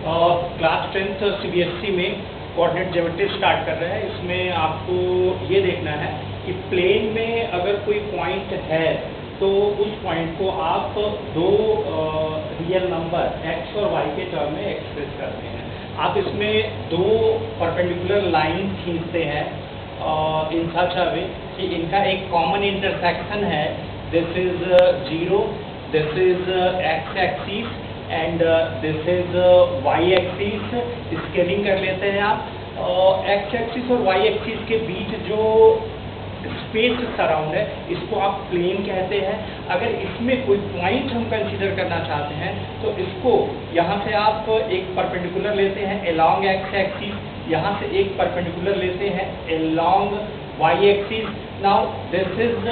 Class 10th CBSE में coordinate geometry start कर रहे हैं। इसमें आपको ये देखना है कि प्लेन में अगर कोई पॉइंट है तो उस पॉइंट को आप दो रियल नंबर x और y के टर्म में एक्सप्रेस करते हैं। आप इसमें दो परपेंडिकुलर लाइन खींचते हैं इन सच अ वे कि इनका एक कॉमन इंटरसेक्शन है। This is 0, this is x axis and this is y axis. Scaling कर लेते हैं आप। x एक्सिस और y एक्सिस के बीच जो स्पेस सराउंड है इसको आप प्लेन कहते हैं। अगर इसमें कोई पॉइंट हम कंसीडर करना चाहते हैं तो इसको यहाँ से आप एक परपेंडिकुलर लेते हैं अलोंग x एक्सिस, यहाँ से एक परपेंडिकुलर लेते हैं along y axis. Now this is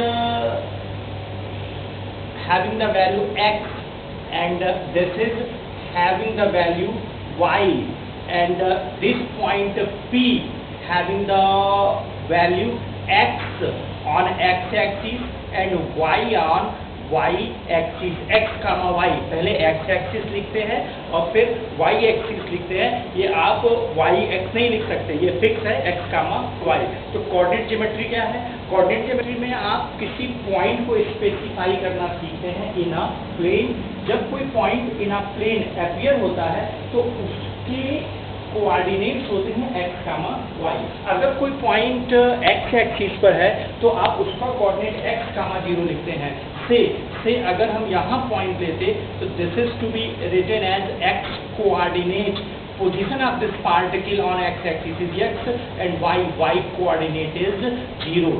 having the value x and this is having the value y, and this point P having the value x on x axis and y on y axis। x comma y, पहले x axis लिखते हैं और फिर y axis लिखते हैं। ये आप y x नहीं लिख सकते, ये फिक्स है x comma y। तो कोऑर्डिनेट ज्योमेट्री क्या है? कोऑर्डिनेट ज्योमेट्री में आप किसी पॉइंट को स्पेसिफाई करना सीखते हैं इन अ प्लेन। जब कोई point in a plane appear होता है तो उसके कोऑर्डिनेट्स होते हैं x, y। अगर कोई पॉइंट x एक्सिस पर है तो आप उसका कोऑर्डिनेट x, 0 लिखते हैं। से अगर हम यहाँ पॉइंट लेते तो this is to be written as x coordinate. Position of this particle on x axis is x and y coordinate is 0।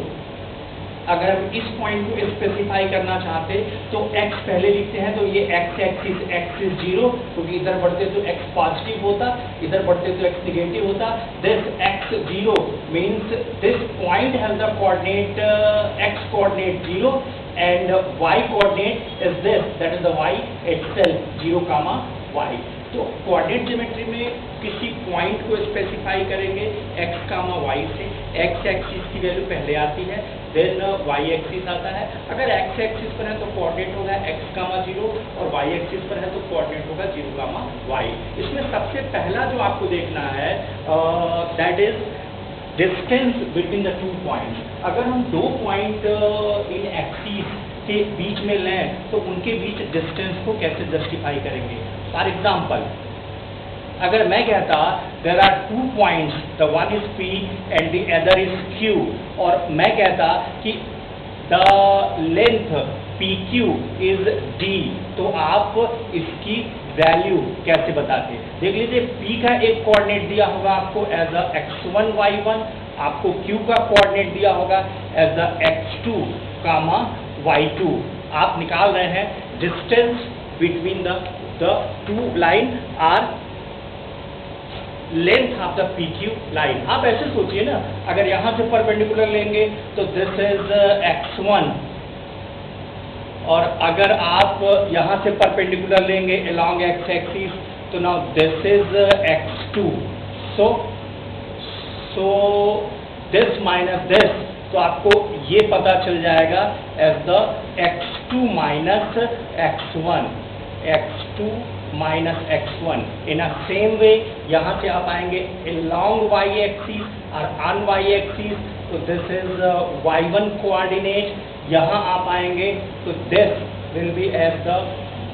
अगर हम इस पॉइंट को स्पेसिफाई करना चाहते तो x पहले लिखते हैं तो ये x एक्सिस x इज 0, क्योंकि इधर बढ़ते तो x पॉजिटिव होता, इधर बढ़ते तो x निगेटिव होता। This x 0 means this point has the coordinate x coordinate 0 and y coordinate is this, that is the y itself, 0, y। तो कोऑर्डिनेट ज्योमेट्री में किसी पॉइंट को स्पेसिफाई करेंगे x, y से। x एक्सिस की value पहले आती है, देन y एक्सिस आता है। अगर x एक्सिस पर है तो कोऑर्डिनेट होगा x, 0 और y एक्सिस पर है तो कोऑर्डिनेट होगा 0, y। इसमें सबसे पहला जो आपको देखना है that is distance between the two points. अगर हम दो पॉइंट इन एक्सिस के बीच में लें तो उनके बीच डिस्टेंस को कैसे जस्टिफाई करेंगे? फॉर एग्जाम्पल, अगर मैं कहता there are two points, the one is P and the other is Q, और मैं कहता कि the length PQ is D, तो आप इसकी वैल्यू कैसे बताते? देख लीजिए, P का एक कोऑर्डिनेट दिया होगा आपको एज अ x1, y1, आपको Q का कोऑर्डिनेट दिया होगा एज अ x2, y2। आप निकाल रहे हैं distance between the two line or length of the PQ line. आप ऐसे सोचिए ना, अगर यहाँ से परपेंडिकुलर लेंगे तो दिस इज x1, और अगर आप यहाँ से परपेंडिकुलर लेंगे along x एक्सिस तो now this is x2। So this minus this, तो आपको ये पता चल जाएगा as the x2 minus x1, x2 minus x1। In a same way यहाँ से आप आएंगे along y एक्सिस और on y एक्सिस, तो दिस इज y1 कोऑर्डिनेट। यहाँ आप आएंगे तो this will be as the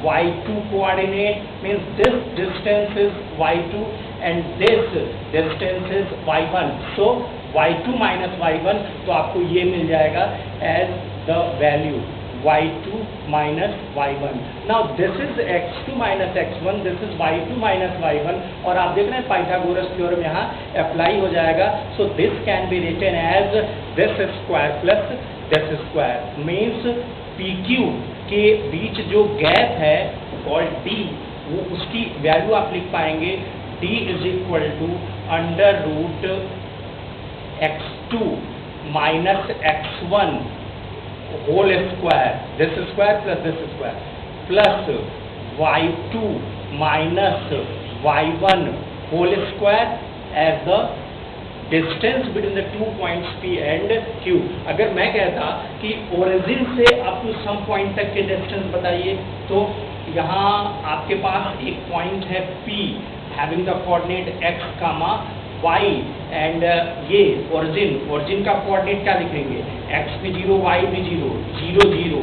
y2 coordinate, means this distance is y2 and this distance is y1। So y2 minus y1, तो आपको ये मिल जाएगा as the value y2 minus y1। Now this is x2 minus x1, this is y2 minus y1, और आप देख रहे हैं पाइथागोरस थ्योरम यहाँ अप्लाई हो जाएगा। So this can be written as this square plus this square, means PQ के बीच जो गैप है called D, वो उसकी वैल्यू आप लिख पाएंगे D is equal to under root x2 minus x1 whole square, this square plus this square, plus y2 minus y1 whole square as the distance between the two points P and Q। अगर मैं कहता कि origin से up to some point तक के distance बताइए, तो यहाँ आपके पास एक पॉइंट है P having the coordinate x comma y and ये ओरिजिन का कोऑर्डिनेट क्या लिखेंगे, x भी 0 y भी 0 0 0,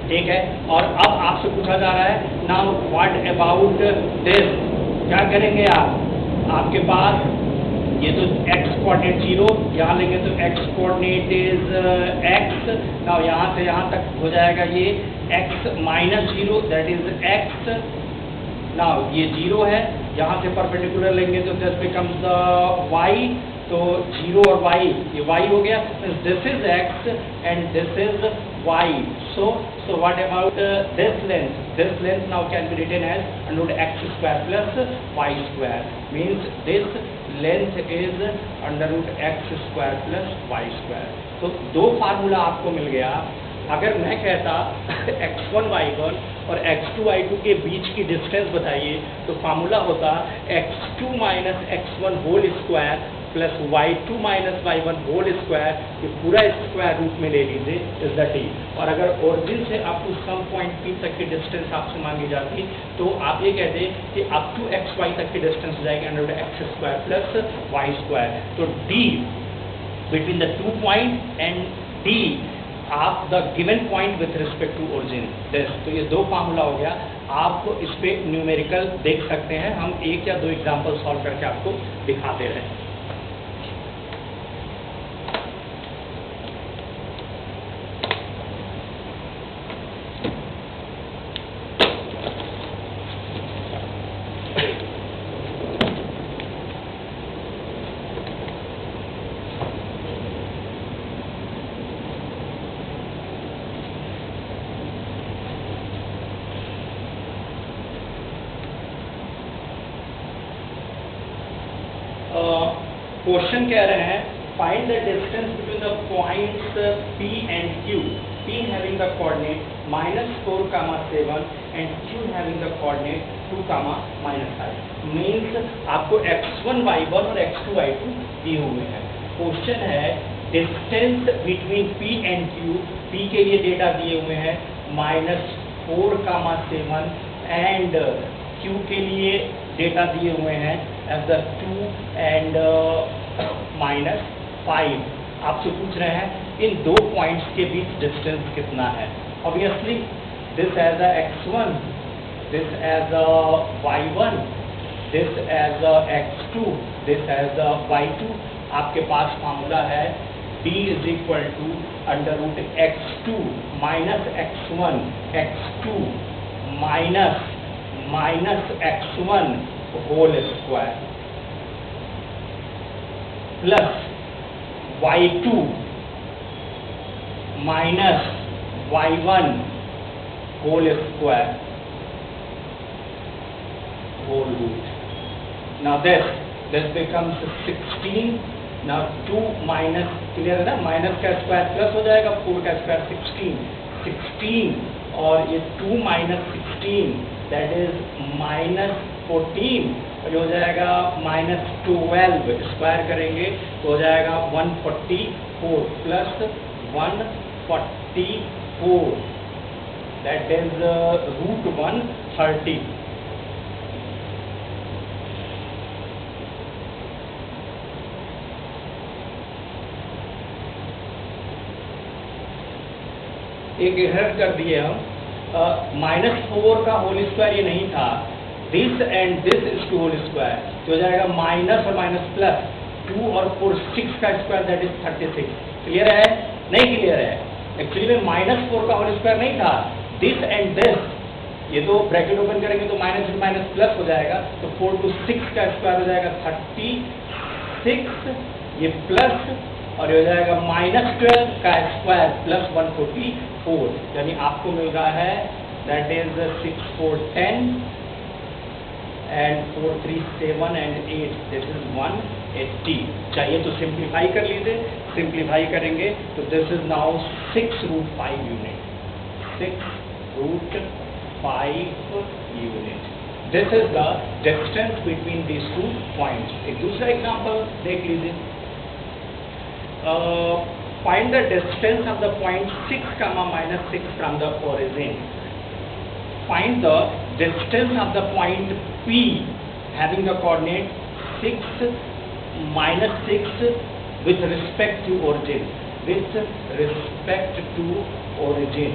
ठीक है। और अब आपसे पूछा जा रहा है नाउ व्हाट अबाउट दिस, क्या करेंगे आप, आपके पास ये तो x कोऑर्डिनेट 0, यहाँ लेंगे तो x coordinate is x, now यहाँ से यहाँ तक हो जाएगा ये x minus 0 that is x, now ये 0 है, यहाँ से परपेंडिकुलर लेंगे तो दिस बिकम्स y, तो 0 और y, ये y हो गया, this is x and this is y, so what about this length now can be written as under root x square plus y square, means this length is under root x square plus y square। तो दो formula आपको मिल गया। अगर मैं कहता x1 y1 और x2 y2 के बीच की डिस्टेंस बताइए तो फार्मूला होता x2 minus x1 whole square plus y2 minus y1 whole square, ये पूरा स्क्वायर रूट में ले लीजिए इज द टी। और अगर ओरिजिन से up to some point p तक की डिस्टेंस आपसे मांगी जाती तो आप ये कहते कि अप टू x y तक की डिस्टेंस हो जाएगी under x square plus y square. तो d between the 2 point and d आप the given point with respect to origin this, तो ये दो फार्मूला हो गया। आप इस पे न्यूमेरिकल देख सकते हैं, हम एक या दो एग्जांपल सॉल्व करके आपको दिखाते रहे। क्वेश्चन कह रहे हैं find the distance between the points P and Q, P having the coordinate -4, 7 and Q having the coordinate 2, -5, means आपको x1 y1 और x2 y2 दिए हुए हैं। क्वेश्चन है distance between P and Q, P के लिए डेटा दिए हुए हैं -4, 7 एंड Q के लिए डेटा दिए हुए हैं एज द 2 एंड -5। आपसे पूछ रहे हैं इन दो पॉइंट्स के बीच डिस्टेंस कितना है। Obviously this as a x1, this as a y1, this as a x2, this as a y2। आपके पास फार्मूला है d is equal to under root x2 minus x1 x2 minus x1 whole square plus y2 minus y1 whole square whole root. Now this becomes 16। Now 2 minus, clear है ना, minus का square plus हो जाएगा, 4 का square 16 और ये 2 minus 16 that is -14 और ये हो जाएगा -12, स्क्वायर करेंगे तो हो जाएगा 144 प्लस 144 दैट इज रूट 130। एक एरर कर दिए हम, -4 का होल स्क्वायर ये नहीं था, this and this is two whole square तो हो जाएगा माइनस और माइनस प्लस 2 और 4 6 का स्क्वायर दैट इज 36। क्लियर है? नहीं क्लियर है? एक्चुअली में -4 का होल स्क्वायर नहीं था, दिस एंड दिस, ये तो ब्रैकेट ओपन करेंगे तो माइनस से माइनस प्लस हो जाएगा तो 4 to 6 का स्क्वायर हो जाएगा 36, ये प्लस और ये हो जाएगा -12 का स्क्वायर प्लस 144, यानी आपको मिल रहा है that is 6 4 10 and 4 3 7 and 8 this is 180। चाहिए तो सिंप्लीफाई कर लीजिए, सिंप्लीफाई करेंगे तो this is now 6 root 5 unit, 6 root 5 unit. This is the distance between these two points. एक दूसरा एग्जांपल देख लीजिए, find the distance of the point 6, -6 from the origin। find the distance of the point P having the coordinate 6 minus 6 with respect to origin. With respect to origin.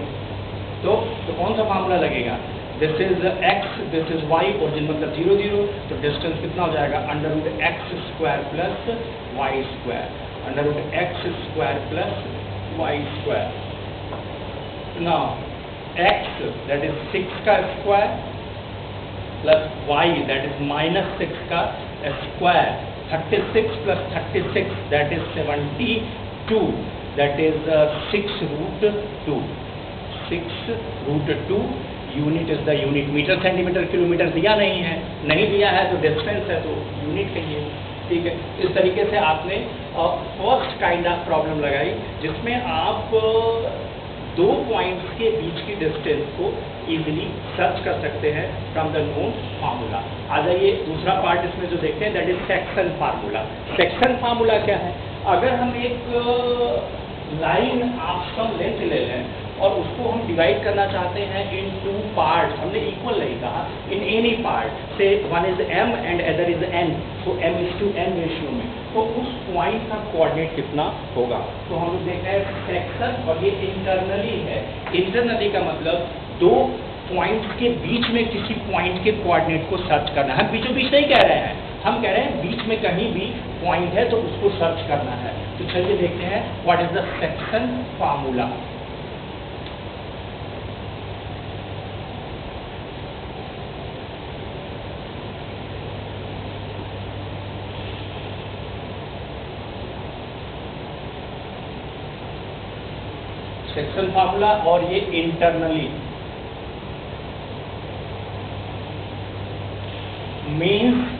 तो कौन सा formula लगेगा? This is x, this is y, origin मतलब 0 0, तो distance कितना हो जाएगा? Under root x square plus y square, under root x square plus y square. Now x that is 6 का square plus y that is minus 6 का square, 36 plus 36 that is 72, that is 6 root 2, 6 root 2। Unit is the unit, metre centimetre kilometre दिया नहीं है, नहीं दिया है तो distance है तो यूनिट कहिए, ठीक है। इस तरीके से आपने फर्स्ट काइंड ऑफ प्रॉब्लम लगाई जिसमें आप दो पॉइंट्स के बीच की डिस्टेंस को इजीली सर्च कर सकते हैं फ्रॉम द नोन फार्मूला। आ जाइए दूसरा पार्ट इसमें जो देखते हैं that is section formula. Section formula क्या है? अगर हम एक लाइन ऑफ सम लेंथ ले लें और उसको हम डिवाइड करना चाहते हैं इन 2 पार्ट्स, हमने इक्वल नहीं कहा, इन एनी पार्ट, से one is m and other is n, तो m:n रेशियो में, तो उस पॉइंट का कोऑर्डिनेट कितना होगा? तो हम लोग देख रहे हैं सेक्शन, और ये इंटरनली है। इंटरनली का मतलब दो पॉइंट्स के बीच में किसी पॉइंट के कोऑर्डिनेट को सर्च करना है। हम बीचों बीच नहीं कह रहे हैं, हम कह रहे हैं बीच में कहीं भी पॉइंट है तो उसको सर्च करना है। तो चलिए देखते हैं what is the section formula. Section formula, और ये internally means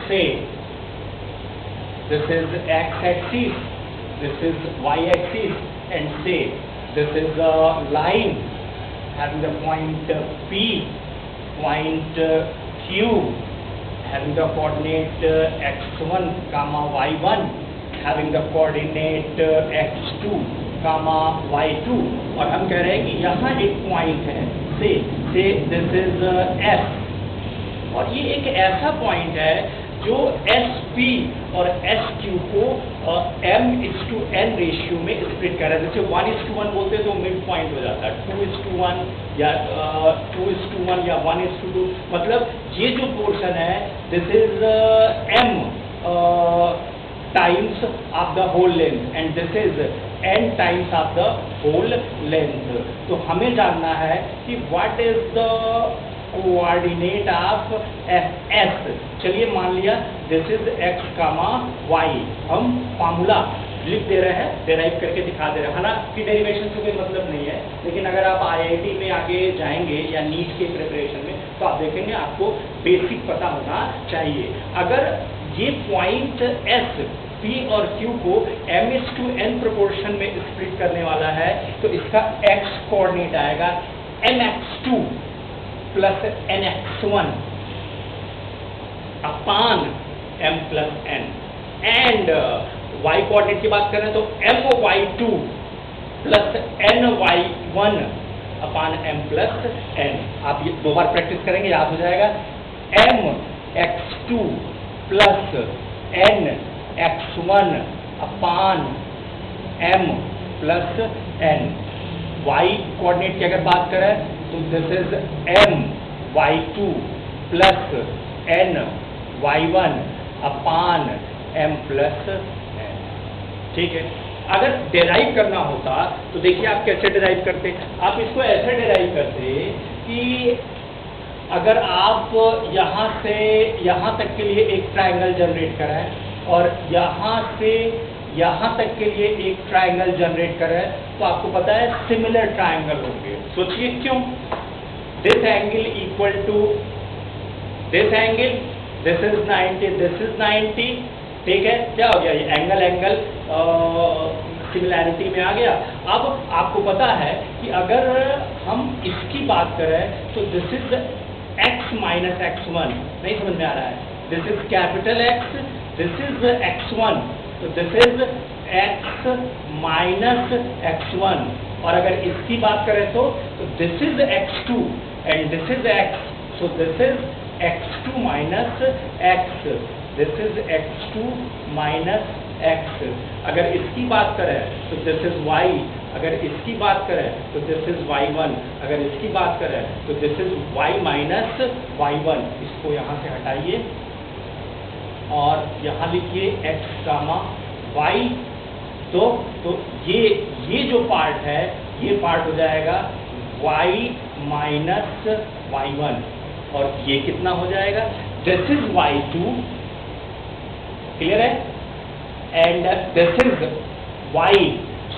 say this is x axis, this is y axis, and say this is a line having the point P, point Q, having the coordinate x1 comma y1, having the coordinate x2 comma y2, और हम कह रहे हैं कि यहाँ एक point है, से दिस इज S, और ये एक ऐसा पॉइंट है जो SP और SQ को m:n रेशियो में स्प्लिट कर रहा है। जैसे 1:1 बोलते हैं तो मिड पॉइंट हो जाता है, 2:1 या 2:1 या 1:2, मतलब ये जो पोर्शन है this is m times of the whole length and this is n times of the whole length. तो हमें जानना है कि what is the coordinate of S। चलिए मान लिया this is x comma y, हम फार्मूला लिख दे रहे हैं, डेराइव करके दिखा दे रहे हैं, हालांकि डेरिवेशन से कोई मतलब नहीं है, लेकिन अगर आप IIT में आगे जाएंगे या नीट के प्रिपरेशन में तो आप देखेंगे आपको बेसिक पता होना चाहिए। अगर ये पॉइंट S P और Q को m:n प्रोपोर्शन में स्प्लिट करने वाला है तो इसका x कोऑर्डिनेट आएगा mx2 plus nx1 upon m plus n, and y coordinate की बात करें तो my2 प्लस ny1 अपान m प्लस n। आप ये 2 बार प्रैक्टिस करेंगे याद हो जाएगा, mx2 प्लस nx1 अपान m plus n। y coordinate की अगर बात करें तो this is my2 plus ny1 upon m plus n, ठीक है। अगर डेराइव करना होता तो देखिए आप कैसे डेराइव करते, आप इसको ऐसे डेराइव करते कि अगर आप यहाँ से यहाँ तक के लिए एक ट्रायंगल जनरेट कराएं और यहाँ से यहाँ तक के लिए एक ट्रायंगल जनरेट करें तो आपको पता है सिमिलर ट्रायंगल होंगे। सोचिए क्यों? This angle equal to this angle, this is 90, this is 90, ठीक है। क्या हो गया? ये एंगल सिमिलैरिटी में आ गया। अब आपको पता है कि अगर हम इसकी बात करें तो this is x minus x1, नहीं समझ में आ रहा है, this is capital X, this is x1, तो this is x minus x1, और अगर इसकी बात करें तो this is x2 and this is x, so this is x2 minus x, this is x2 minus x। अगर इसकी बात करें तो दिस इज y, अगर इसकी बात करें तो दिस इज y1, अगर इसकी बात करें तो this is y minus y1। इसको यहाँ से हटाइए और यहाँ लिखिए x कामा y। तो ये जो पार्ट है ये पार्ट हो जाएगा y माइनस y1, और ये कितना हो जाएगा, दिस इज y2, क्लियर है, and this is y,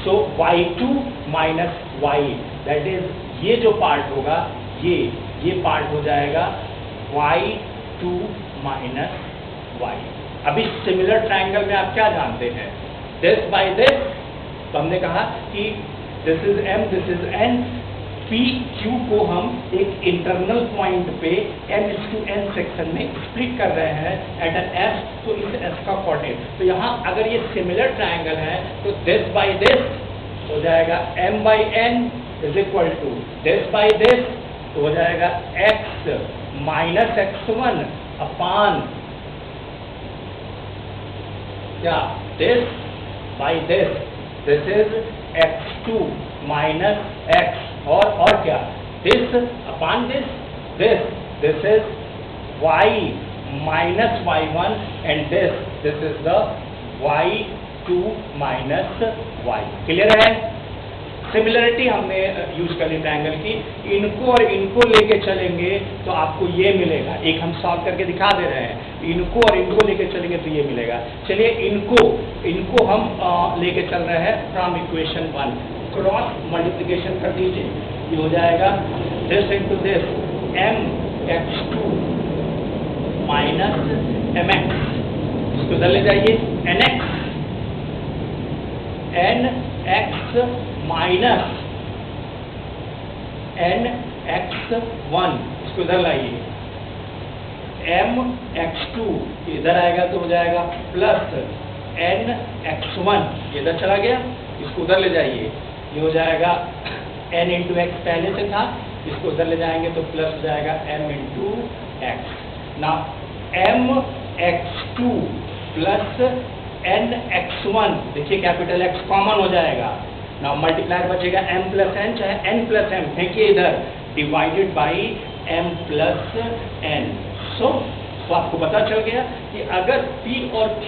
so y2 minus y, that is ये जो पार्ट होगा ये पार्ट हो जाएगा y2 माइनस y। अभी सिमिलर ट्रायंगल में आप क्या जानते हैं, दिस बाय दिस, तो हमने कहा कि this is m, this is n, p q को हम एक इंटरनल पॉइंट पे m/n सेक्शन में स्प्लिट कर रहे हैं एट एन s, तो इस s का कोऑर्डिनेट, तो यहाँ अगर ये सिमिलर ट्रायंगल है तो दिस बाय दिस हो जाएगा m by n is equal to this by this, तो हो जाएगा x माइनस x1 अपान क्या, this by this, this is x2 minus x, और क्या, this upon this, this is y minus y1 and this is the y2 minus y। Clear है, similarity हमने use कर ली ट्रायंगल की, इनको और इनको लेके चलेंगे तो आपको ये मिलेगा, एक हम सॉल्व करके दिखा दे रहे हैं, इनको और इनको लेके चलेंगे तो ये मिलेगा। चलिए इनको हम लेके चल रहे हैं फ्रॉम इक्वेशन 1, क्रॉस मल्टीप्लिकेशन कर दीजिए, ये हो जाएगा this into this mx2 minus mx, इसको इधर ले जाइए nx माइनस nx1, इसको इधर लाइए, mx2 इधर आएगा तो हो जाएगा प्लस nx1, ये इधर चला गया, इसको उधर ले जाइए, ये हो जाएगा n इंटू एक्स पहले से था, इसको उधर ले जाएंगे तो प्लस हो जाएगा m into x. Now mx2 plus nx1, देखिए कैपिटल X कॉमन हो जाएगा, नाउ मल्टीप्लायर बचेगा m प्लस n, चाहे n प्लस m फेंकिए इधर, divided by m plus n। सो आपको पता चल गया कि अगर P और Q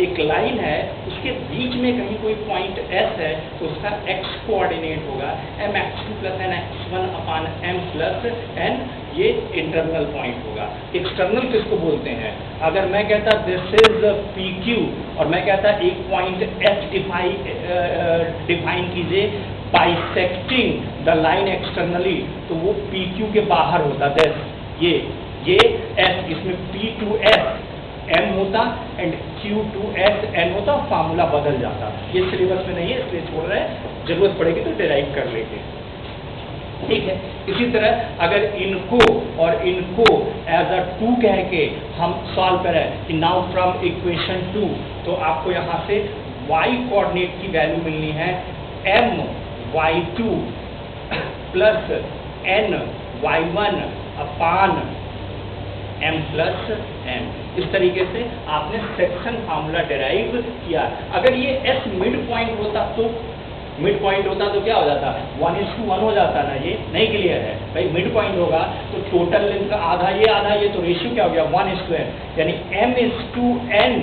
एक लाइन है, उसके बीच में कहीं कोई पॉइंट S है, तो उसका x कोऑर्डिनेट होगा mx2 प्लस nx1 अपान m प्लस n, ये इंटरनल पॉइंट होगा। एक्सटर्नल किसको बोलते हैं, अगर मैं कहता दिस इज PQ और मैं कहता एक पॉइंट S डिफाइन कीजिए बाइसेक्टिंग द लाइन एक्सटर्नली, तो वो PQ के बाहर होता, दिस ये S, इसमें P टू S m होता and q to s n होता, फार्मूला बदल जाता। ये सिलेबस में नहीं है इसलिए छोड़ रहे हैं, जरूरत पड़ेगी तो डिराइव कर लेंगे, ठीक है। इसी तरह अगर इनको और इनको एज अ 2 कह के हम सॉल्व करें कि नाउ फ्रॉम इक्वेशन 2, तो आपको यहाँ से y कोऑर्डिनेट की वैल्यू मिलनी है m y2 plus n y1 अपान m प्लस n। इस तरीके से आपने सेक्शन फार्मूला डिराइव किया। अगर ये s मिड पॉइंट होता तो क्या हो जाता, 1:1 हो जाता ना, ये नहीं क्लियर है भाई, मिड पॉइंट होगा तो टोटल लेंथ का आधा ये, तो रेशियो क्या हो गया 1:n, यानी m:n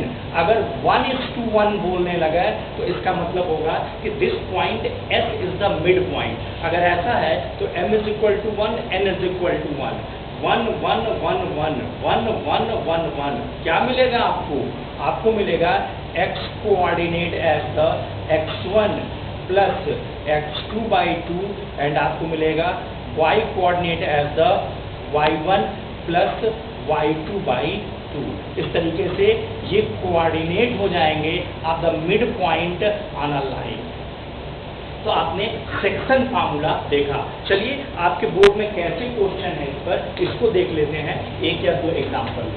अगर 1:1 बोलने लगा तो इसका मतलब होगा कि this point s is the mid point. अगर ऐसा है तो m is equal to 1, n is equal to 1, 1 1 1 1 1 1 1 1, क्या मिलेगा आपको मिलेगा x coordinate as the x1 plus x2 by 2 and आपको मिलेगा y coordinate as the y1 plus y2 by 2। इस तरीके से ये कोऑर्डिनेट हो जाएंगे आप the mid point on a line. तो आपने सेक्शन फार्मूला देखा। चलिए आपके बोर्ड में कैसे क्वेश्चन है इस पर, इसको देख लेते हैं, एक या दो एग्जाम्पल।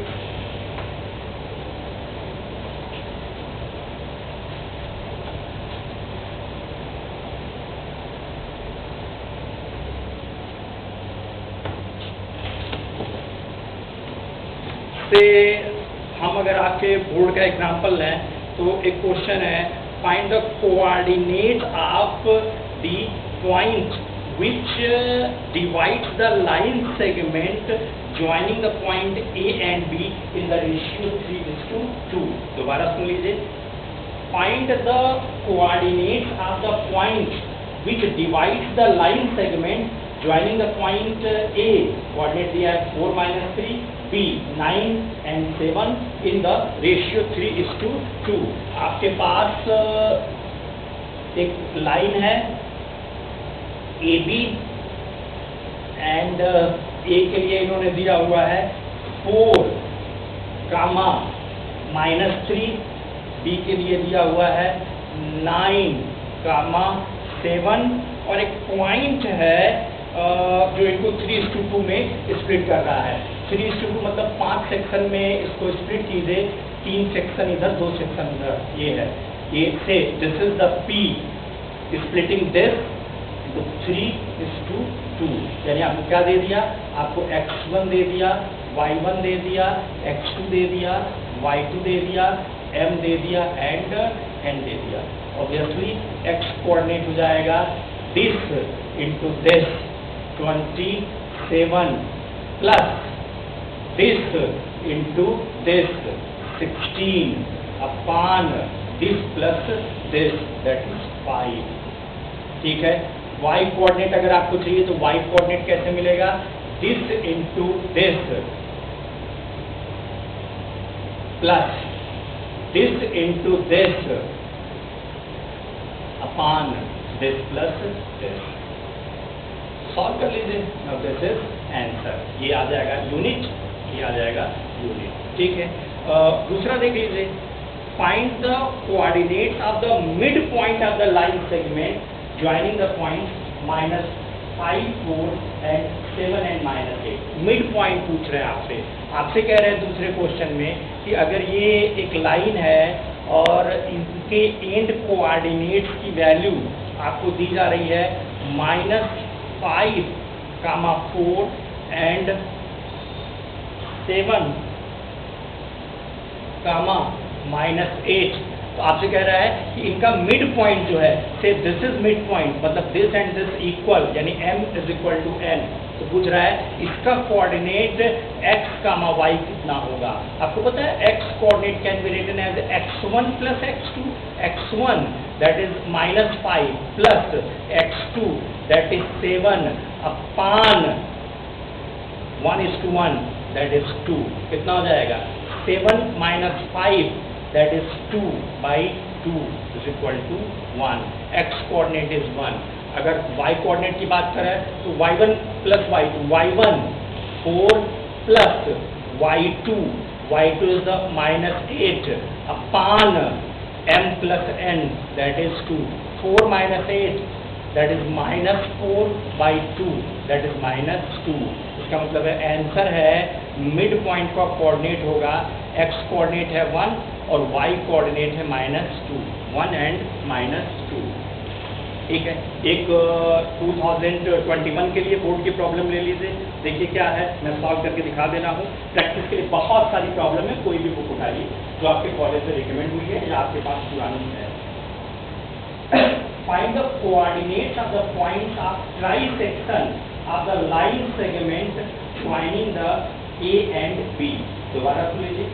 से हम अगर आपके बोर्ड का एग्जांपल लें तो एक क्वेश्चन है, find the coordinate of the point which divides the line segment joining the point A and B in the ratio 3:2. दोबारा सुन लीजिए, find the coordinates of the point which divides the line segment joining the point A, coordinate दिया है 4-3, B 9 and 7 in the ratio 3:2. आपके पास एक line है A B and ए के लिए इन्होंने दिया हुआ है 4, -3, बी के लिए दिया हुआ है 9, 7 और एक पॉइंट है जो इनको 3:2 में स्प्लिट कर रहा है। 3:2 मतलब 5 सेक्शन में इसको स्प्लिट कीजिए, 3 सेक्शन इधर 2 सेक्शन इधर, ये है। ये से this is the P splitting this 3:2, यानी आपको क्या दे दिया, आपको x1 दे दिया, y1 दे दिया, x2 दे दिया, y2 दे दिया, m दे दिया एंड n दे दिया। ऑब्वियसली x कोऑर्डिनेट हो जाएगा this into this 27 plus this into this 16 upon this plus this that is 5। ठीक है, y कोऑर्डिनेट अगर आपको चाहिए तो y कोऑर्डिनेट कैसे मिलेगा, this into this plus this into this upon this plus this. Solve कर लीजिए, नाउ दिस इज आंसर। ये आ जाएगा यूनिट, ये आ जाएगा यूनिट। ठीक है, दूसरा देख लीजिए, find the coordinates of the mid point of the line segment joining the points -5, 4 and 7 and -8। Mid point पूछ रहे हैं आपसे, आपसे कह रहे हैं दूसरे क्वेश्चन में कि अगर ये एक लाइन है और इनके एंड कोऑर्डिनेट्स की वैल्यू आपको दी जा रही है -5, 4 एंड 7, -8, तो आपसे कह रहा है कि इनका मिड पॉइंट जो है, से दिस इज मिड पॉइंट, मतलब दिस एंड दिस इक्वल, यानी m is equal to n। तो पूछ रहा है इसका कोऑर्डिनेट x, y कितना होगा। आपको पता है x coordinate can be written as x1 plus x2, x1 that is -5 plus x2 that is 7 upon 1:1 that is 2। कितना हो जाएगा, 7 - 5 that is 2/2 is equal to 1। x coordinate is 1। अगर y coordinate की बात करें तो y1 plus y2, y1 4 plus y2 is the -8 upon m plus n that is 2। 4 - 8 that is -4/2 that is -2। इसका मतलब है आंसर है मिड पॉइंट का कोऑर्डिनेट होगा, x कोऑर्डिनेट है 1 और y कोऑर्डिनेट है -2, 1 and -2। ठीक है, एक 2021 के लिए बोर्ड की प्रॉब्लम ले लीजिए, देखिए क्या है, मैं सॉल्व करके दिखा दे रहा हूँ। प्रैक्टिस के लिए बहुत सारी प्रॉब्लम है, कोई भी बुक उठाइए जो आपके कॉलेज से रिकमेंड हुई है या आपके पास पुरानी है। Find the coordinates of the points of trisection of the line segment joining the A and B। दोबारा सुन लीजिए,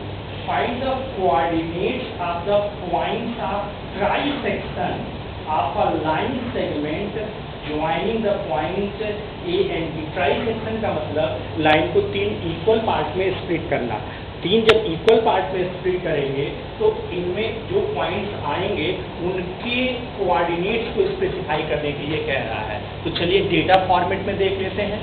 find the coordinates of the points of trisection of a line segment joining the points A and B। trisection का मतलब line को 3 equal part में split करना। 3 जब equal part में split करेंगे तो इनमें जो पॉइंट्स आएंगे उनके कोऑर्डिनेट्स को स्पेसिफाई करने के लिए कह रहा है। तो चलिए डेटा फॉर्मेट में देख लेते हैं।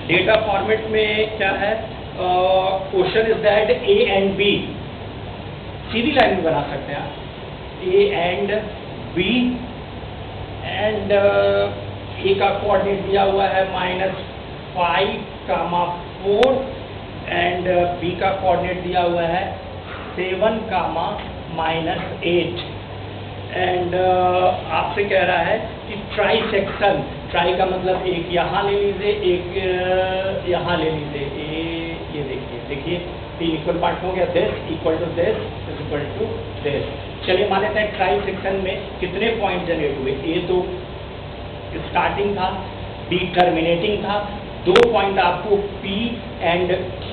डेटा फॉर्मेट में क्या है, question is that a and b, सीधी लाइन में बना सकते हैं आप, a and b and a का कोऑर्डिनेट दिया हुआ है -5, 4 एंड बी का कोऑर्डिनेट दिया हुआ है 7, -8 एंड आपसे कह रहा है कि ट्राई सेक्शन, ट्राई का मतलब एक यहाँ ले लीजिए, एक यहाँ ले लीजिए, ये देखिए तीन इक्वल पार्ट हो गया, this equal to this equal to this. चलिए मान लेते हैं ट्राई सेक्शन में कितने पॉइंट जनरेट हुए, ए तो स्टार्टिंग था, बी टर्मिनेटिंग था, 2 पॉइंट आपको P एंड Q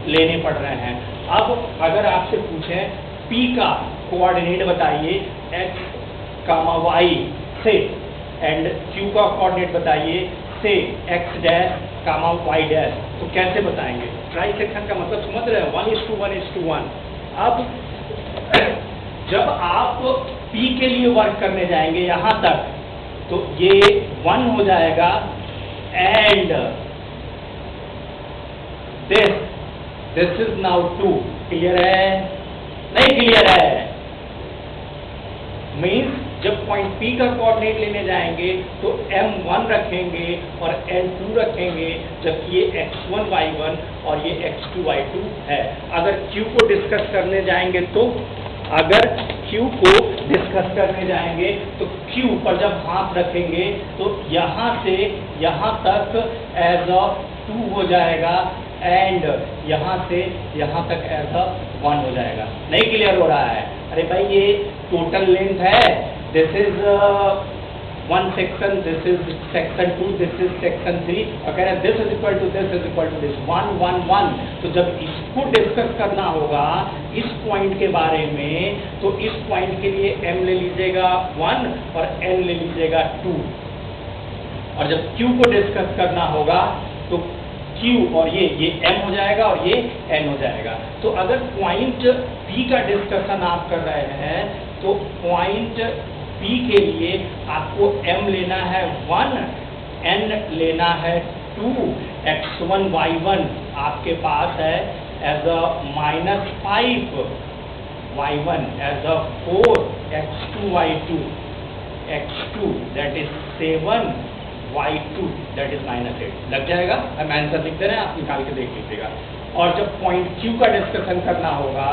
लेने पड़ रहे हैं। अब अगर आपसे पूछें P का कोऑर्डिनेट बताइए x, y से एंड Q का कोऑर्डिनेट बताइए से x डैश, y डैश, तो कैसे बताएंगे? ट्राई सेक्शन का मतलब समझ रहे हैं, 1:1:1। अब जब आप P के लिए वर्क करने जाएंगे यहाँ तक, तो ये 1 हो जाएगा and this is now 2। Clear है? नहीं क्लियर है? मीन्स जब पॉइंट P का कोऑर्डिनेट लेने जाएंगे तो M1 रखेंगे और N2 रखेंगे, जबकि ये x1 y1 और ये x2 y2 है। अगर Q को डिस्कस करने जाएंगे तो Q पर जब हाथ रखेंगे तो यहाँ से यहाँ तक एज अ 2 हो जाएगा एंड यहाँ से यहाँ तक एज अ 1 हो जाएगा। नहीं क्लियर हो रहा है? अरे भाई ये टोटल लेंथ है, this is 1 section, this is section 2, this is section 3, और कह रहे हैं this is equal to this is equal to this, 1 1 1। तो जब इसको डिस्कस करना होगा इस पॉइंट के बारे में, तो इस पॉइंट के लिए m ले लीजिएगा 1 और n ले लीजिएगा 2, और जब q को डिस्कस करना होगा तो q और ये m हो जाएगा और ये n हो जाएगा। तो अगर पॉइंट p का डिस्कशन आप कर रहे हैं तो पॉइंट P के लिए आपको m लेना है 1, n लेना है 2, x1 y1 आपके पास है as a -5, y1 as a 4, x2 y2, x2 that is 7, y2 that is -8। लग जाएगा? हम आंसर लिख दे रहे हैं, आप निकाल के देख लीजिएगा। और जब पॉइंट Q का डिस्कशन करना होगा,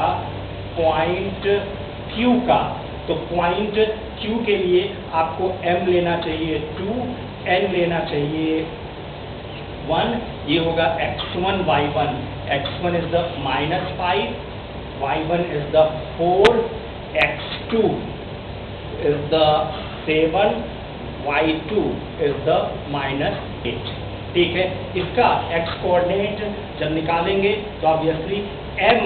पॉइंट Q का, तो पॉइंट Q के लिए आपको m लेना चाहिए 2, n लेना चाहिए 1, ये होगा x1 y1, x1 is the -5, y1 is the 4, x2 is the 7, y2 is the -8। ठीक है? इसका x कोऑर्डिनेट जब निकालेंगे तो obviously m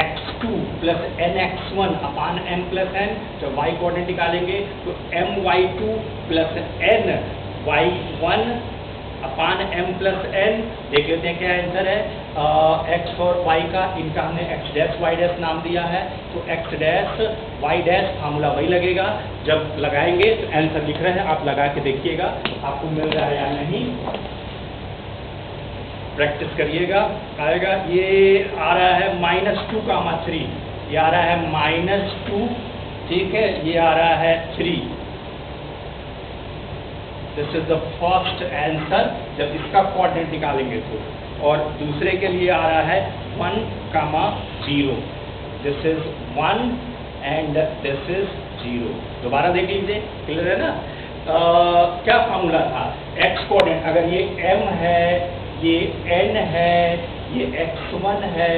x2 plus nx1 अपान m प्लस n, जब y कोऑर्डिनेट निकालेंगे तो my2 प्लस n y1 अपान m प्लस n। देख लेते हैं क्या आंसर है। x और y का, इनका हमने x डैश y डैश नाम दिया है, तो x dash y dash formula वही लगेगा। जब लगाएंगे तो आंसर लिख रहे हैं, आप लगा के देखिएगा आपको मिल रहा है या नहीं, प्रैक्टिस करिएगा। आएगा, ये आ रहा है -2, ये आ रहा है -2, ठीक है, ये आ रहा है 3। This is the first answer जब इसका कोऑर्डिनेट निकालेंगे तो। और दूसरे के लिए आ रहा है 1, 0, this is 1 and this is 0। दोबारा देख लीजिए, क्लियर है ना? क्या फार्मूला था? x कोऑर्डिनेट, अगर ये m है, ये n है, ये x1 है,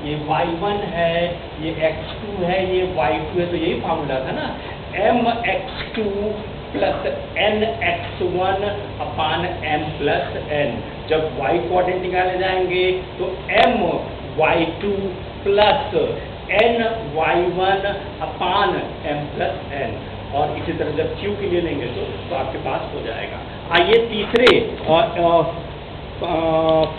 ये y1 है, ये x2 है, ये y2 है, तो यही फार्मूला था ना, mx2 प्लस nx1 अपान m प्लस n। जब y कोऑर्डिनेट निकाले जाएंगे तो my2 प्लस ny1 अपान m प्लस n, और इसी तरह जब q के लिए लेंगे तो आपके पास हो जाएगा। आइए तीसरे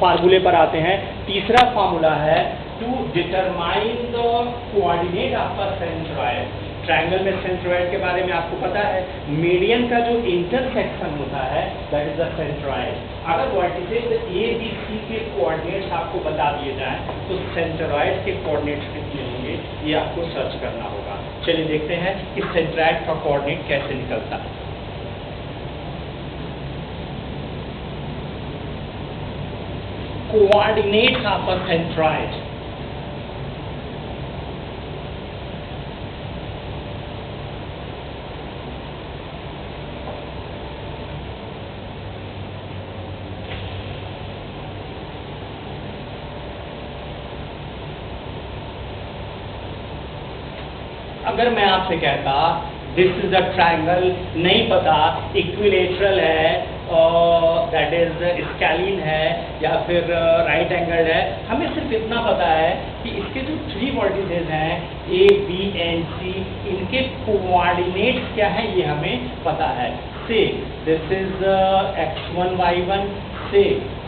फार्मूले पर आते हैं। तीसरा फार्मूला है to determine the coordinate of a centroid. Triangle में सेंट्रॉइड के बारे में आपको पता है, मीडियन का जो इंटरसेक्शन होता है दैट इज द सेंट्रॉइड। अगर वर्टिसेस ए बी सी के कोऑर्डिनेट्स आपको बता दिए जाएं तो सेंट्रॉइड के कोऑर्डिनेट्स कितने होंगे ये आपको सर्च करना होगा। चलिए देखते हैं कि सेंट्रॉइड का कोऑर्डिनेट कैसे निकलता है। Coordinates of a centroid. अगर मैं आपसे कहता दिस इज अ ट्रायंगल, नहीं पता इक्विलेटरल है, दैट इज स्कैलिन है या फिर राइट एंगल है, हमें सिर्फ इतना पता है कि इसके जो 3 वर्टिसेस हैं ए बी एंड सी, इनके कोऑर्डिनेट्स क्या है ये हमें पता है। से दिस इज x1 y1, से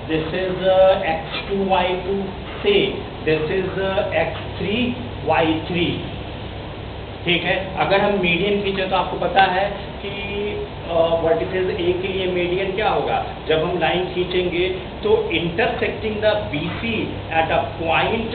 दिस इज x2 y2, से दिस इज x3 y3। ठीक है, अगर हम मीडियन खींचे तो आपको पता है कि वर्टिसेस ए के लिए मीडियन क्या होगा, जब हम लाइन खींचेंगे तो intersecting the BC at a point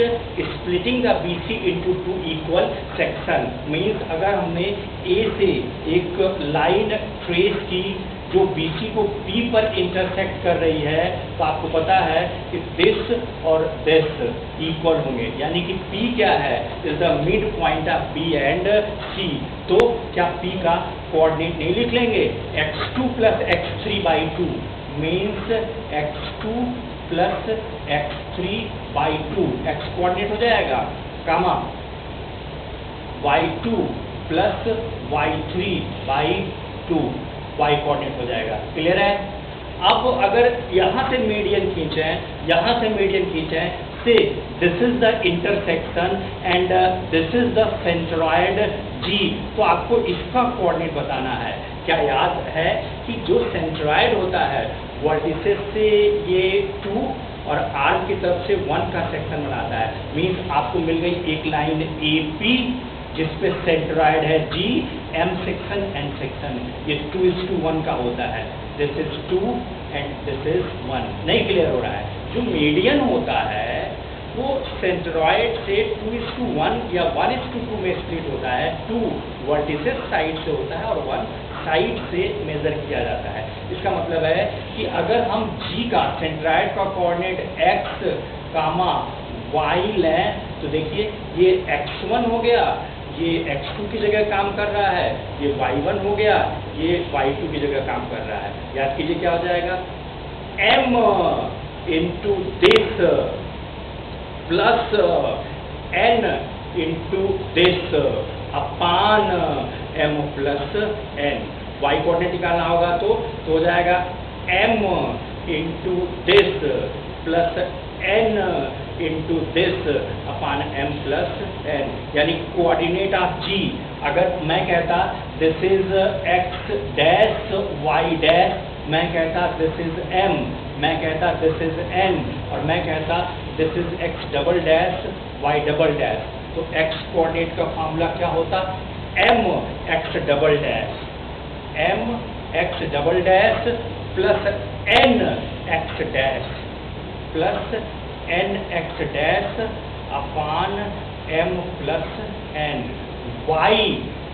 splitting the BC into 2 equal section. Means अगर हमने ए से एक लाइन ट्रेस की जो BC को P पर इंटरसेक्ट कर रही है, तो आपको पता है कि दिस और दिस इक्वल होंगे, यानी कि P क्या है, is the mid point of B and C। तो क्या P का कोऑर्डिनेट नहीं लिख लेंगे, x2 plus x3 by 2 means x2 plus x3 by 2, x coordinate हो जाएगा, कामा y2 plus y3 by 2, y coordinate हो जाएगा। क्लियर है? अब अगर यहाँ से मीडियन खींचें, यहाँ से मीडियन खींचें, से this is the intersection and this is the centroid G, तो आपको इसका कोऑर्डिनेट बताना है। क्या याद है कि जो सेंट्रॉयड होता है वर्टिसेस से ये 2 और आर्म की तरफ से 1 का सेक्शन बनाता है, मीन्स आपको मिल गई एक लाइन AP जिसपे सेंट्रॉयड है G, M section, N section, ये 2:1 का होता है, this is 2 and this is 1। नहीं क्लियर हो रहा है? जो मीडियन होता है वो सेंट्रॉयड से 2:1 या 1:2 में स्प्लिट होता है, 2 वर्टिसेस साइड से होता है और 1 साइड से मेजर किया जाता है। इसका मतलब है कि अगर हम G का सेंट्रॉयड का कोऑर्डिनेट x कामा y लें, तो देखिए ये x1 हो गया, ये x2 की जगह काम कर रहा है, ये y1 हो गया, ये y2 की जगह काम कर रहा है। याद कीजिए क्या हो जाएगा, m into this plus n into this upon m plus n। y coordinate निकालना होगा तो हो जाएगा m into this plus n into this upon m plus n, यानी कोऑर्डिनेट ऑफ G। अगर मैं कहता this is x dash y dash, मैं कहता दिस इज m, मैं कहता दिस इज n, और मैं कहता this is x double dash y double dash, तो x कोऑर्डिनेट का फॉर्मूला क्या होता, m x double dash, m x double dash plus n x dash plus n x dash upon m plus n। y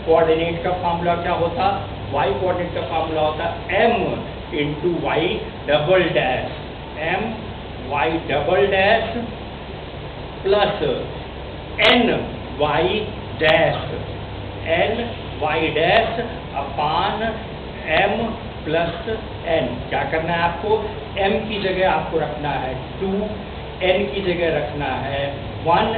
coordinate का formula क्या होता, y coordinate का formula होता m into y double dash, m y double dash plus n y dash, n y dash upon m plus n। क्या करना है आपको, m की जगह आपको रखना है 2, n की जगह रखना है 1,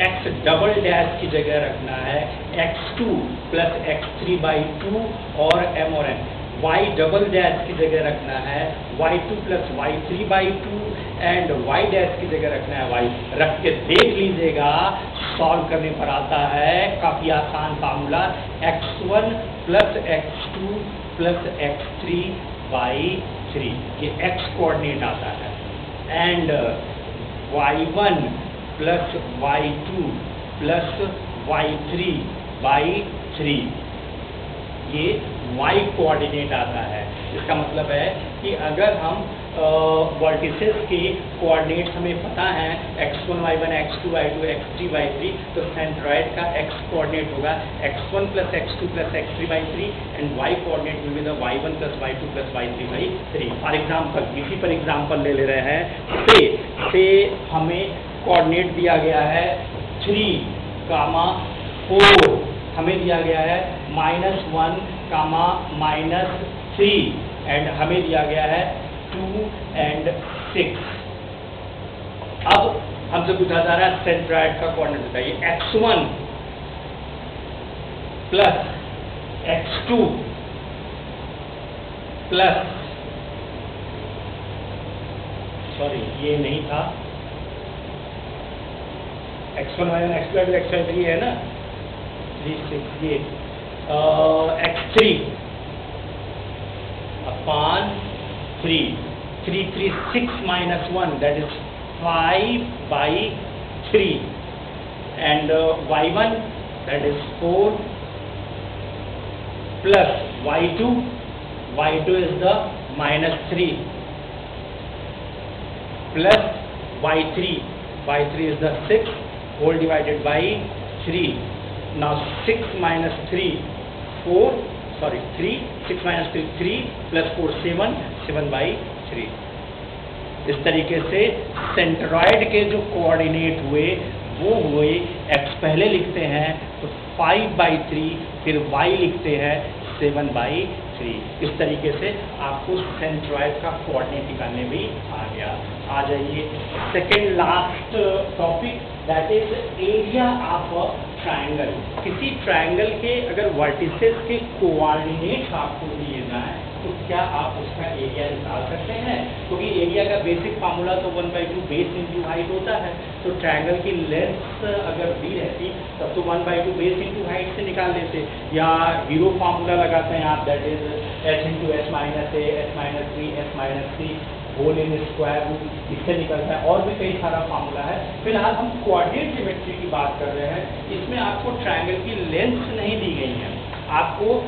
x डबल डैश की जगह रखना है x2 प्लस x3 बाई 2 और m और n। y डबल डैश की जगह रखना है y2 plus y3 by 2 and y dash की जगह रखना है y। रख के देख लीजिएगा, सॉल्व करने पर आता है काफ़ी आसान formula, x1 plus x2 plus x3 by 3, ये x कोऑर्डिनेट आता है, and y1 plus y2 plus y3 by 3, ये y कोऑर्डिनेट आता है। इसका मतलब है कि अगर हम वर्टिसेस के कोऑर्डिनेट्स हमें पता हैं x1 y1 x2 y2 x3 y3, तो सेंट्रॉयड का x कोऑर्डिनेट होगा x1 plus x2 plus x3 by 3 and y coordinate will be the y1 plus y2 plus y3 by 3। For example, इसी पर example ले रहे हैं, से हमें कोऑर्डिनेट दिया गया है 3, 4, हमें दिया गया है -1, -3 एंड हमें दिया गया है 2 and 6। अब हमसे पूछा जा रहा है सेंट्रॉयड का कोऑर्डिनेट बताइए, x1 plus x2 plus, sorry ये नहीं था, x1 माइनस x2 x3 है ना, 3 6 ये x3 upon 3, 3 3 6 minus 1, that is 5 by 3, and y1 that is 4 plus y2 is the minus 3 plus y3 is the 6 whole divided by 3. Now 6 minus 3 4, sorry 3, 6 minus 3 3 plus 4 7 by 3. इस तरीके से centroid के जो coordinate हुए वो हुए, x पहले लिखते हैं तो 5 by 3, फिर y लिखते हैं 7 by 3. इस तरीके से आपको सेंट्रॉइड का कोऑर्डिनेट निकालने भी आ गया. आ जाइए second last topic, that is area of a triangle. किसी ट्रायंगल के अगर वर्टिसेस के कोऑर्डिनेट आपको दिए जाए तो क्या आप उसका एरिया निकाल सकते हैं? क्योंकि एरिया का बेसिक फार्मूला तो 1/2 बेस इंटू हाइट होता है. तो ट्रायंगल की लेंथ अगर दी रहती तब तो 1/2 बेस इंटू हाइट से निकाल लेते, या हीरो फार्मूला लगाते हैं आप, that is h into H minus A H minus three H minus C whole in square root, इससे निकलता है. और भी कई सारा फार्मूला है. फिलहाल हम कोऑर्डिनेट ज्योमेट्री की बात कर रहे हैं. इसमें आपको ट्रायंगल की लेंथ नहीं दी गई है, आपको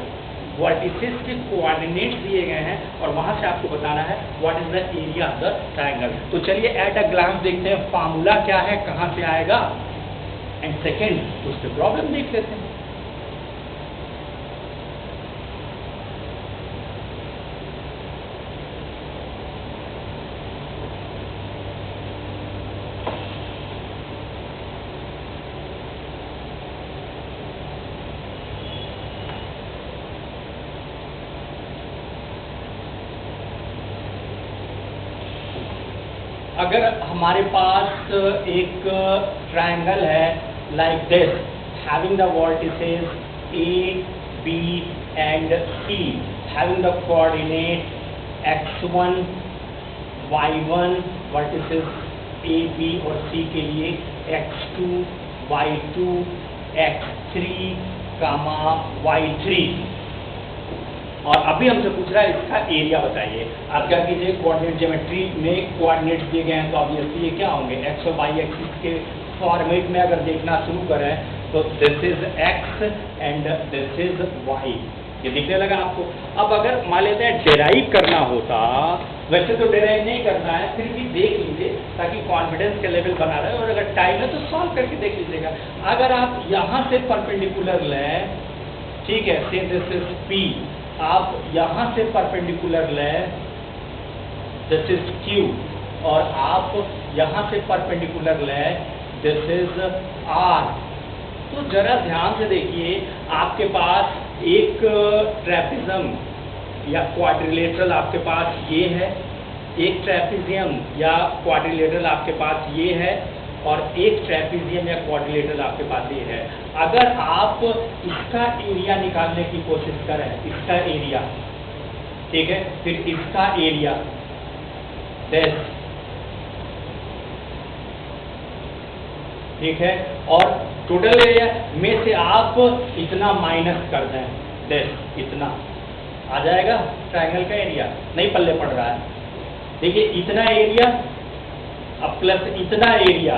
वर्टिसेस के कोऑर्डिनेट्स दिए गए हैं और वहां से आपको बताना है what is the area of the triangle. तो चलिए एट अ ग्लांस देखते हैं फार्मूला क्या है, कहां से आएगा, एंड सेकेंड उस पर प्रॉब्लम देख लेते हैं. अगर हमारे पास एक ट्रायंगल है like this, having the vertices A, B and C, having the coordinate x1, y1, vertices A, B और C के लिए x2, y2, x3, y3, और अभी हमसे पूछ रहा है इसका एरिया बताइए. आप क्या कीजिए, कोऑर्डिनेट ज्योमेट्री में कोऑर्डिनेट्स दिए गए हैं तो ऑब्वियसली ये क्या होंगे, एक्स और वाई एक्सिस के फॉर्मेट में अगर देखना शुरू करें तो this is X and this is Y. ये दिखने लगा आपको. अब अगर मान लेते हैं डेराइव करना होता, वैसे तो डेराइव नहीं करना है, फिर भी देख लीजिए ताकि कॉन्फिडेंस के लेवल बना रहे, और अगर टाइम है तो सॉल्व करके देख लीजिएगा. अगर आप यहाँ से परपेंडिकुलर लें, ठीक है, से दिस इज P, आप यहाँ से परपेंडिकुलर लें, दिस इज Q, और आप यहाँ से परपेंडिकुलर लें, दिस इज R. तो जरा ध्यान से देखिए, आपके पास एक ट्रेपेजियम या क्वाड्रिलेटरल आपके पास ये है, एक ट्रेपेजियम या क्वाड्रिलेटरल आपके पास ये है, और एक ट्रेपेजियम या क्वाड्रिलेटरल आपके पास ये है. अगर आप इसका एरिया निकालने की कोशिश करें, इसका एरिया, ठीक है, फिर इसका एरिया, ठीक है, और टोटल एरिया में से आप इतना माइनस कर दें, इतना आ जाएगा ट्रायंगल का एरिया. नहीं पल्ले पड़ रहा है, देखिए इतना एरिया अब प्लस इतना एरिया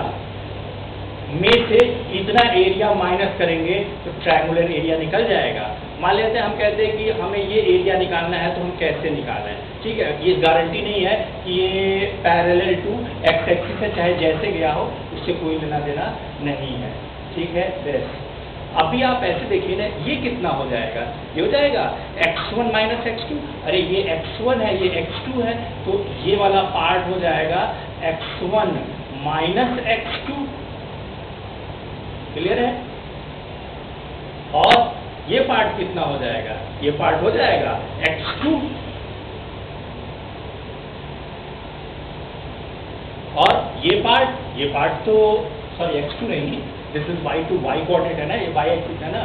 में से इतना एरिया माइनस करेंगे तो ट्रायंगुलर एरिया निकल जाएगा. मान लेते हैं हम कहते हैं कि हमें ये एरिया निकालना है, तो हम कैसे निकालें, ठीक है. ये गारंटी नहीं है कि ये पैरेलल टू एक्स एक्सिस है, चाहे जैसे गया हो उससे कोई लेना देना नहीं है, ठीक है. बेस्ट अभी आप ऐसे देखिए ना, ये कितना हो जाएगा, ये हो जाएगा x1 माइनस x2. अरे ये x1 है, ये x2 है, तो ये वाला पार्ट हो जाएगा x1 माइनस x2. क्लियर है. और ये पार्ट कितना हो जाएगा, ये पार्ट हो जाएगा x2, और ये पार्ट तो सॉरी x2 नहीं, this is y2, y coordinate है ना, ये y एक्सिस है ना,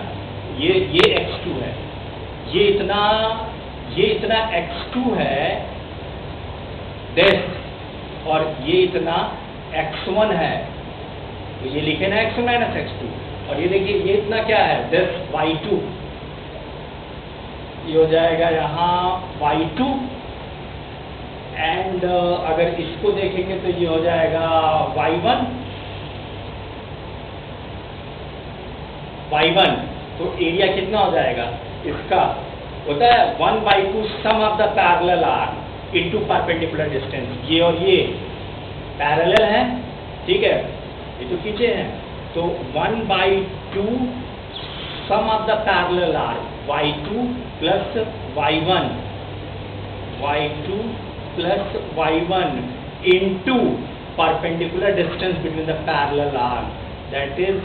ये x2 है, ये इतना x2 है दिस, और ये इतना x1 है, तो ये लिखे ना x1 माइनस x2, और ये देखिए ये इतना क्या है दिस y2, ये हो जाएगा यहाँ y2, एंड अगर इसको देखेंगे तो ये हो जाएगा y1, तो एरिया कितना हो जाएगा इसका, होता है 1/2 sum of the parallel arm into perpendicular distance. ये और ये पैरेलल है, ठीक है, ये तो खींचे हैं, तो 1/2 sum of the parallel arm y2 plus y1, y2 plus y1 into perpendicular distance between the parallel arm, that is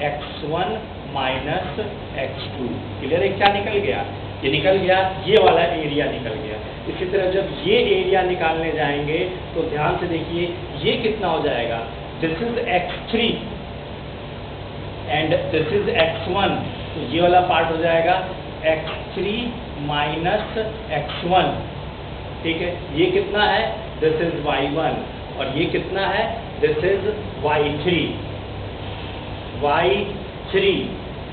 x1 minus x2। Clear है क्या निकल गया, ये निकल गया, ये वाला एरिया निकल गया। इसी तरह जब ये एरिया निकालने जाएंगे तो ध्यान से देखिए ये कितना हो जाएगा, this is x3 and this is x1, तो ये वाला पार्ट हो जाएगा x3 माइनस x1, ठीक है, ये कितना है दिस इज y1, और ये कितना है दिस इज y3,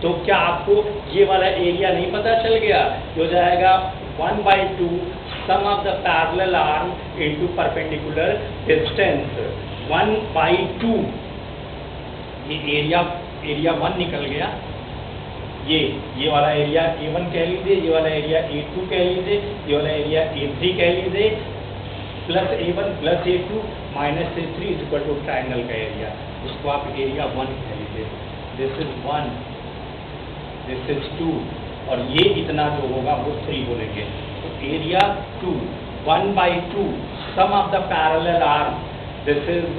तो क्या आपको ये वाला एरिया नहीं पता चल गया, ये हो जाएगा 1/2 sum of the parallel arm into perpendicular distance, 1/2, ये एरिया 1 निकल गया, ये वाला एरिया A1 कह लीजिए, ये वाला एरिया A2 कह लीजिए, ये वाला एरिया A3 कह लीजिए, plus A1 plus A2 minus A3 is equal to triangle का एरिया, उसको आप एरिया 1 कह लीजिए, दिस इज 1, दिस इज 2, और ये इतना जो होगा वो 3 बोलेंगे, तो area 2, 1/2 sum of the parallel arm, this is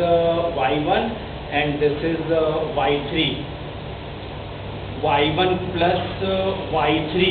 y1 and this is y3, y1 plus y3